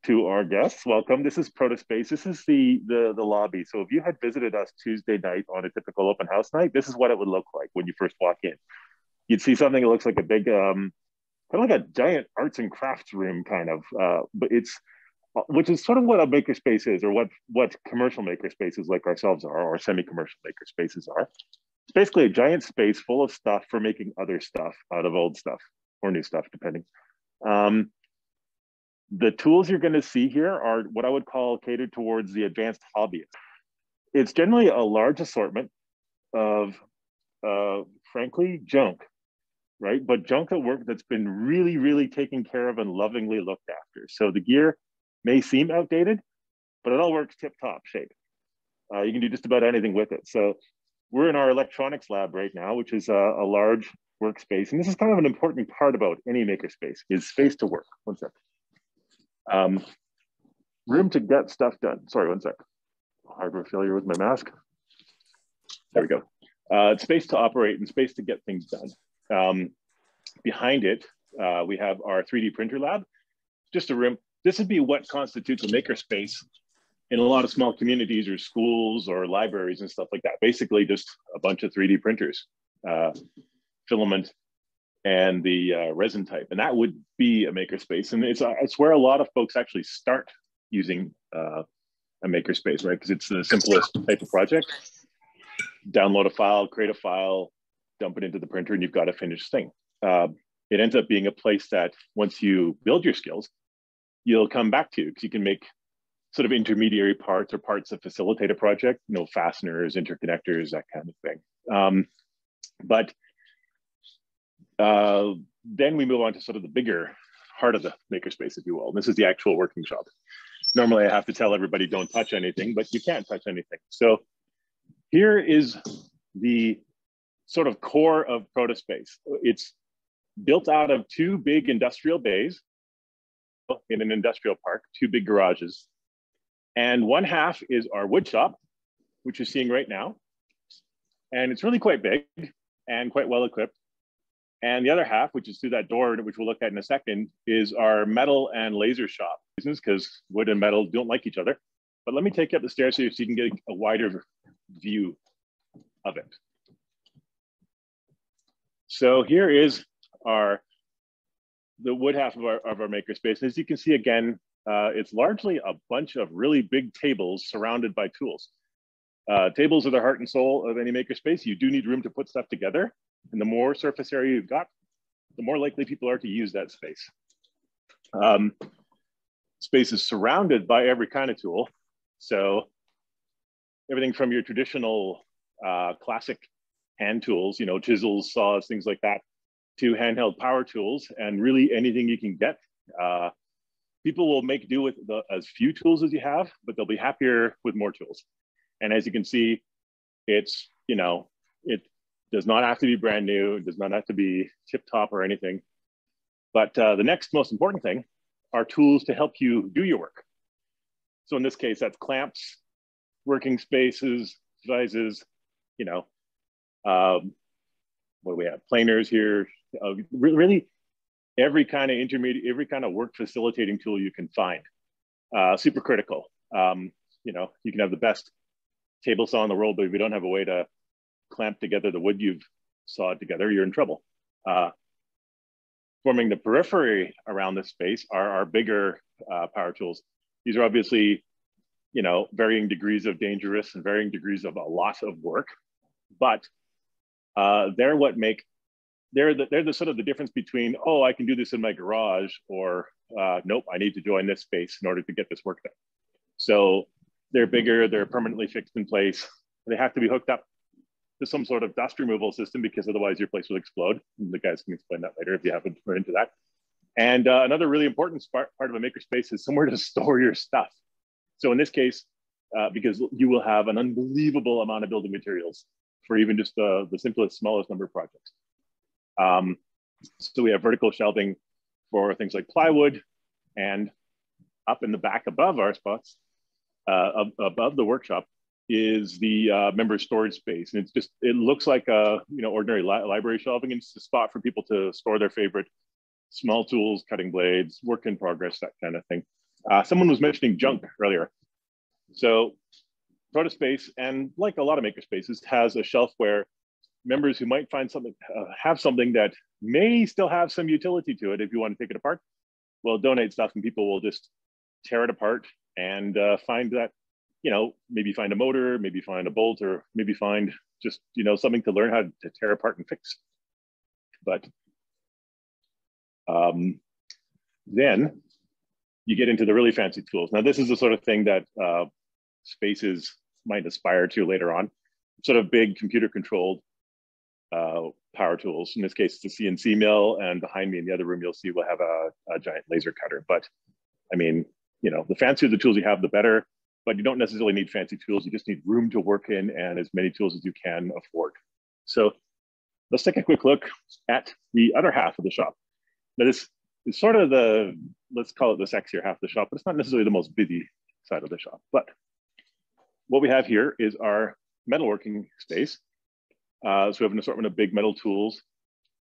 to our guests. Welcome. This is Protospace. This is the lobby. So if you had visited us Tuesday night on a typical open house night, this is what it would look like when you first walk in. You'd see something that looks like a big, kind of like a giant arts and crafts room, kind of. But it's which is sort of what a makerspace is, or what commercial makerspaces like ourselves are, or semi-commercial makerspaces are. It's basically a giant space full of stuff for making other stuff out of old stuff or new stuff, depending. The tools you're going to see here are what I would call catered towards the advanced hobbyist. It's generally a large assortment of, frankly, junk, right? But junk at work that's been really, really taken care of and lovingly looked after. So the gear may seem outdated, but it all works tip-top shape. You can do just about anything with it. So we're in our electronics lab right now, which is a large workspace. And this is kind of an important part about any makerspace, is space to work. One sec. Room to get stuff done. Sorry, one sec. Hardware failure with my mask. There we go. Space to operate and space to get things done. Behind it, we have our 3D printer lab. Just a room. This would be what constitutes a makerspace in a lot of small communities or schools or libraries and stuff like that. Basically just a bunch of 3D printers, filament, and the resin type. And that would be a makerspace. And it's where a lot of folks actually start using a makerspace, right? Because it's the simplest type of project. Download a file, create a file, dump it into the printer, and you've got a finished thing. It ends up being a place that once you build your skills, you'll come back to, because you can make sort of intermediary parts or parts that facilitate a project, you know, fasteners, interconnectors, that kind of thing. Then we move on to sort of the bigger heart of the makerspace, if you will. This is the actual working shop. Normally I have to tell everybody don't touch anything, but you can't touch anything. So here is the sort of core of Protospace. It's built out of two big industrial bays in an industrial park, two big garages. And one half is our wood shop, which you're seeing right now. And it's really quite big and quite well equipped. And the other half, which is through that door, which we'll look at in a second, is our metal and laser shop, because wood and metal don't like each other. But let me take you up the stairs so you can get a wider view of it. So here is the wood half of our makerspace. And as you can see, again, it's largely a bunch of really big tables surrounded by tools. Tables are the heart and soul of any makerspace. You do need room to put stuff together. And the more surface area you've got, the more likely people are to use that space. Space is surrounded by every kind of tool. So everything from your traditional classic hand tools, you know, chisels, saws, things like that, to handheld power tools, and really anything you can get. People will make do with as few tools as you have, but they'll be happier with more tools. And as you can see, it's, you know, it does not have to be brand new. It does not have to be tip top or anything. But the next most important thing are tools to help you do your work. So in this case, that's clamps, working spaces, vises, you know, what do we have? Planers here. Really, every kind of intermediate, every kind of work facilitating tool you can find. Super critical. You know, you can have the best table saw in the world, but if you don't have a way to clamp together the wood you've sawed together, you're in trouble. Forming the periphery around this space are our bigger power tools. These are obviously, you know, varying degrees of dangerous and varying degrees of a lot of work, but they're the sort of the difference between, oh, I can do this in my garage, or nope, I need to join this space in order to get this work done. So they're bigger, they're permanently fixed in place. They have to be hooked up to some sort of dust removal system, because otherwise your place will explode. And the guys can explain that later if you haven't run into that. And another really important part of a makerspace is somewhere to store your stuff. So in this case, because you will have an unbelievable amount of building materials for even just the simplest, smallest number of projects. So we have vertical shelving for things like plywood, and up in the back above our spots, above the workshop, is the member storage space. And it looks like a, you know, ordinary library shelving. It's a spot for people to store their favorite small tools, cutting blades, work in progress, that kind of thing. Someone was mentioning junk earlier. So Protospace, and like a lot of makerspaces, has a shelf where members who might find something, have something that may still have some utility to it if you want to take it apart, will donate stuff, and people will just tear it apart and find that, you know, maybe find a motor, maybe find a bolt, or maybe find just, you know, something to learn how to tear apart and fix. But then you get into the really fancy tools. Now, this is the sort of thing that spaces might aspire to later on. Sort of big computer-controlled power tools. In this case, it's a CNC mill, and behind me in the other room, you'll see we'll have a giant laser cutter. But I mean, you know, the fancier the tools you have, the better. But you don't necessarily need fancy tools. You just need room to work in and as many tools as you can afford. So let's take a quick look at the other half of the shop. Now, this is sort of the, let's call it the sexier half of the shop, but it's not necessarily the most busy side of the shop. But what we have here is our metalworking space. So we have an assortment of big metal tools,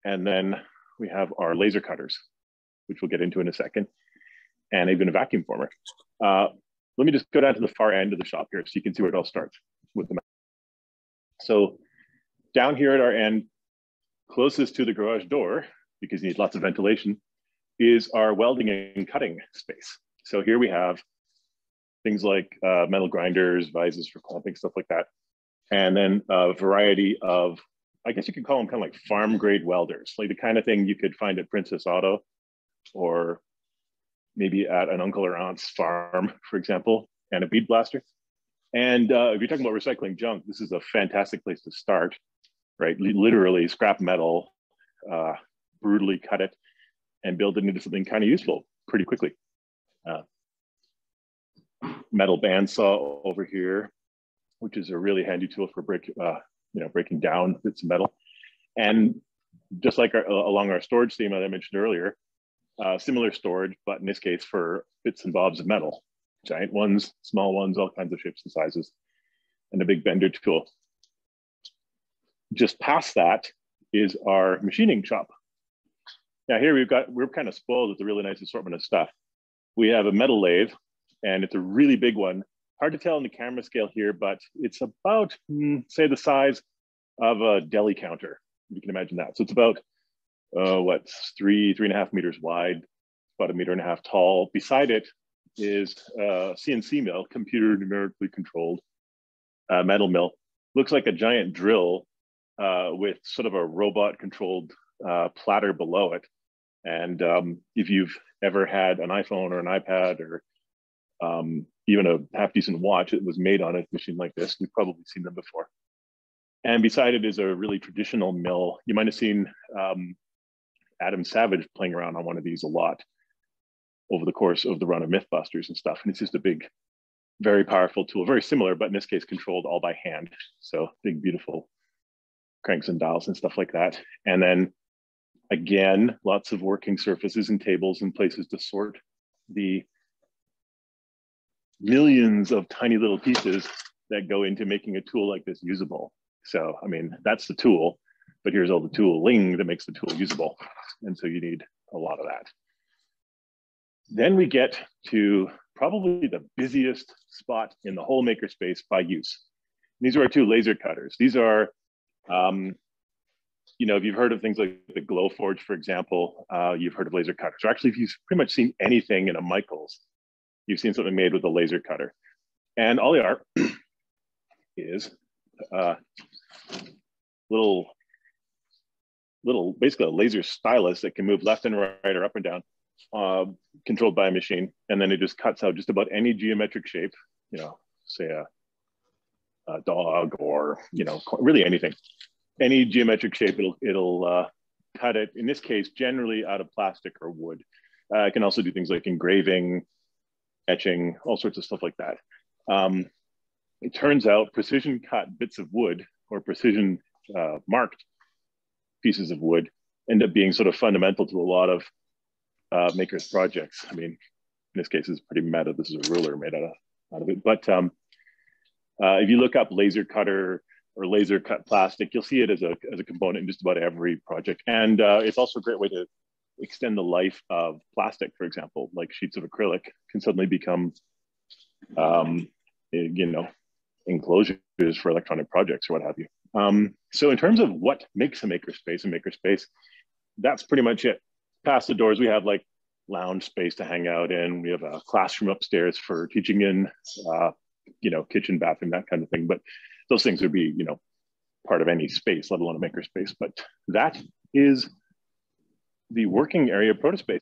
and then we have our laser cutters, which we'll get into in a second, and even a vacuum former. Let me just go down to the far end of the shop here so you can see where it all starts with the metal. So down here at our end, closest to the garage door, because you need lots of ventilation, is our welding and cutting space. So here we have things like metal grinders, vises for clamping, stuff like that. And then a variety of, I guess you could call them kind of like farm grade welders, like the kind of thing you could find at Princess Auto, or maybe at an uncle or aunt's farm, for example, and a bead blaster. And if you're talking about recycling junk, this is a fantastic place to start, right? Literally scrap metal, brutally cut it, and build it into something kind of useful pretty quickly. Metal bandsaw over here, which is a really handy tool for breaking down bits of metal. And just like along our storage theme that I mentioned earlier, similar storage, but in this case for bits and bobs of metal, giant ones, small ones, all kinds of shapes and sizes, and a big bender tool. Just past that is our machining shop. Now here we're kind of spoiled with a really nice assortment of stuff. We have a metal lathe, and it's a really big one. Hard to tell in the camera scale here, but it's about, say, the size of a deli counter. You can imagine that. So it's about, three and a half meters wide, about 1.5 meters tall. Beside it is a CNC mill, computer numerically controlled metal mill. Looks like a giant drill with sort of a robot controlled platter below it. And if you've ever had an iPhone or an iPad or even a half decent watch, it was made on a machine like this. You've probably seen them before. And beside it is a really traditional mill. You might have seen Adam Savage playing around on one of these a lot over the course of the run of Mythbusters and stuff. And it's just a big, very powerful tool, very similar, but in this case, controlled all by hand. So big, beautiful cranks and dials and stuff like that. And then again, lots of working surfaces and tables and places to sort the millions of tiny little pieces that go into making a tool like this usable. So, I mean, that's the tool, but here's all the tooling that makes the tool usable. And so you need a lot of that. Then we get to probably the busiest spot in the whole makerspace by use. These are our two laser cutters. These are, you know, if you've heard of things like the Glowforge, for example, you've heard of laser cutters. Or actually, if you've pretty much seen anything in a Michaels, you've seen something made with a laser cutter. And all they are is little, basically a laser stylus that can move left and right or up and down, controlled by a machine. And then it just cuts out just about any geometric shape, you know, say a dog or, you know, really anything. Any geometric shape, it'll cut it, in this case, generally out of plastic or wood. It can also do things like engraving, etching, all sorts of stuff like that. It turns out precision cut bits of wood or precision marked pieces of wood end up being sort of fundamental to a lot of makers' projects. I mean, in this case, it's pretty meta. This is a ruler made out of it. But if you look up laser cutter or laser cut plastic, you'll see it as a component in just about every project. And it's also a great way to extend the life of plastic, for example, like sheets of acrylic can suddenly become, you know, enclosures for electronic projects or what have you. So in terms of what makes a makerspace, that's pretty much it. Past the doors, we have like lounge space to hang out in. We have a classroom upstairs for teaching in, you know, kitchen, bathroom, that kind of thing. But those things would be, you know, part of any space, let alone a makerspace. But that is the working area of Protospace.